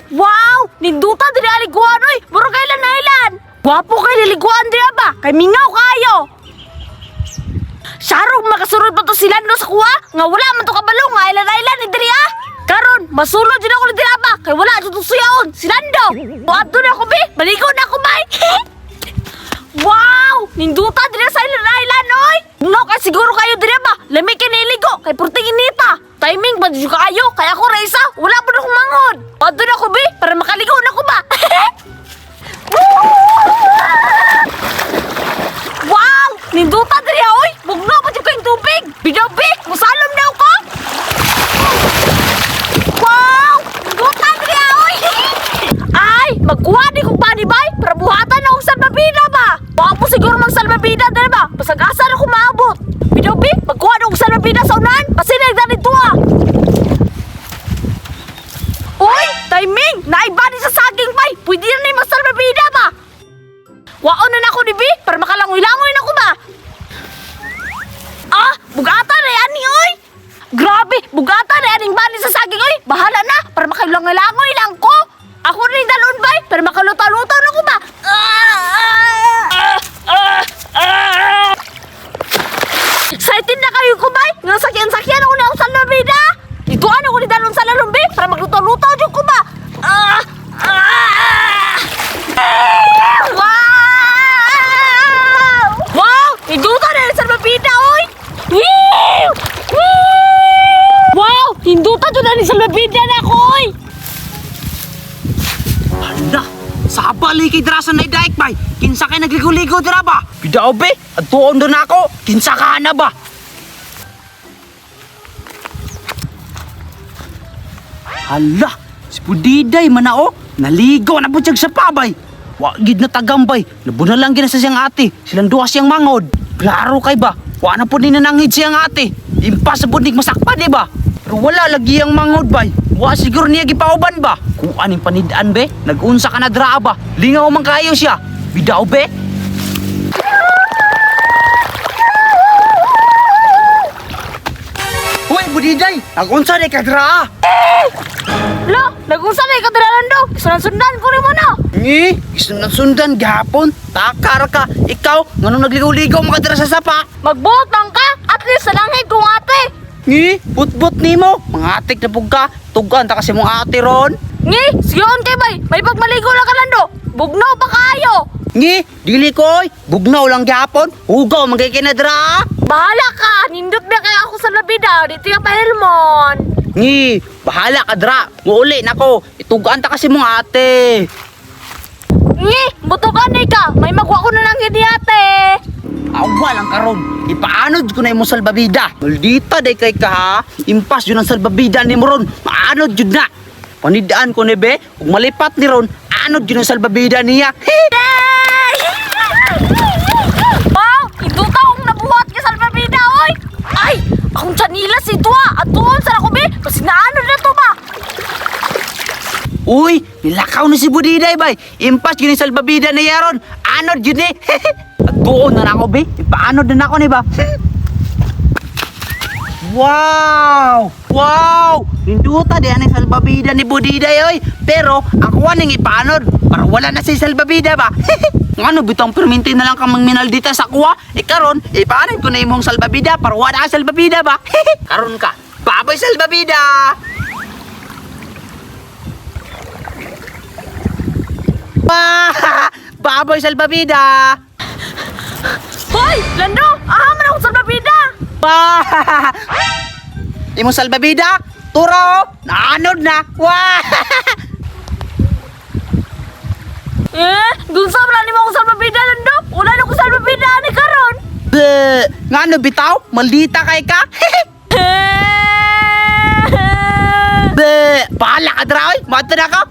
Wow! Ninduta diri aliguan oy! Muro kailan na ilan! Gwapo kay liliguan diri ba? Kay mingaw kayo! Sarong makasurod pa to sila no sa kuha nga wala man to kabalong nga ilan-ilan ni diri ah! Karon, masulod din ako ni diri ba? Kay wala dito to suyaon! Silando! Buhat doon ako be! Baligo na ako bay! Wow! Ninduta diri sa ilan-ilan oy! No, kay siguro kayo diri ba? Lami kay niligo kay purting inita! Timing ba dito kayo? Kaya ako Raisa, wala pa na akong mangon! Buhat doon ako be! Para makaligo na ako ba? Wow! Ninduta diri oy! Bugno pa dito kayong tubig! Bidabi! Musalom na ako! Wow! Ninduta diri oy! Ay! Magkuha di kong panibay para buhatan akong salbabida ba? Baka po siguro magsalbabida diri ba? Pasag-asan ako maabot! Bidabi! Magkuha na akong salbabida sa unahan! Kasi nagdanito ah! Uy! Timing! Naibani sa saging bay! Pwede na na yung magsalbabida ba? Waon na ako ni B para makalangoy-langoy na ko ba? Ah! Bugata na yan ni oy! Grabe! Bugata na yan yung bani sa saging oy! Bahala na para makalangoy-langoy lang ko! Ako rin dalon bay para makaluta-luta na ko ba? Excited na kayo ko bay! Nga sakyan-sakyan ako na ako sa labida! Ituan ako ni dalon sa lalumbi para magluta-luta dyan ko ba? Wow! Wow! Hinduta na yung salbabida, oy! Wow! Hinduta doon na yung salbabida na ako, oy! Hala, sabali kay Drasan na idaik bay. Kinsa kay nagligo-ligo dira ba? Bidao be, adtuon doon ako. Kinsa ka na ba? Hala, si Pudiday manao. Naligo na po sa pabay. Wagid na tagambay. Nabunalang gina sa siyang ate. Silang duha siyang mangod. Klaro kay ba? Wa na po ni nanangid siyang ate. Impossible nig masakpa di ba? Pero wala lagi ang mangod bay. Wa siguro niya gipauban ba? Kung aning panidaan be, nag-unsa ka na draa ba? Lingaw man kayo siya. Bidao be. Hoy Budiday, nag-unsa ni ka draa? Lo, nag-usa na yung kadalanan daw. Sundan ko rin mo na. Ngi, sundan gahapon. Takar ka. Ikaw, nganong nagligaw-ligaw mga dira sa sapa? Magbuot lang ka. At least sa langit kong ate. Ngi, but-but nimo. Mga atik na pug ka. Tugan ta kasi mong ate ron. Ngi, siyon kay bay. May pagmaligo lang ka lang do. Bugnaw pa kayo. Ngi, dili koy. Bugnaw lang gahapon. Hugaw magay kinadra. Bahala ka. Nindot na kaya ako sa labida. Dito yung pahelmon. Ngi, bahala ka dra. Muuli nako. Itugaan ta kasi mong ate. Ngi, butukan na ka. May magwa ko na lang hindi ate. Awa lang karon. Ipaanod ko na imong salbabida. Maldita day kay ka ha. Impas yun ang salbabida ni mo ron. Maanod yun na. Panidaan ko ni be. Kung malipat ni ron, anod yun ang salbabida niya. Wow, induta akong nabuhat ka sa albabida, oy. Ay, akong chanilas ito ah. At doon sa ako be. Kasi naanod na to ba? Uy, nilakaw na si Budiday bay. Impas yun ang salbabida niya ron. Anod yun eh. At doon na ako be. Ipaanod na ako ni ba? Wow! Wow! Ninduta di ang salbabida ni Budiday oy. Pero ako aning ipaanod para wala na si salbabida ba? Ngano bitong perminti na lang kamang minaldita sa kuha. Karon, ipaanod ko na imong salbabida para wala ka salbabida ba? Karon ka. Babay salbabida! Baboy salbabida! Hoy, Lando! Ahaman akong sa albabida! Imong salbabida? Turo! Naanod na! Wah! Dun sa wala ni mo akong sa albabida, Lando! Wala na akong sa albabida ni karon! Ngano bitaw? Maldita kay ka? Bahala ka dra oy! Mato na ka!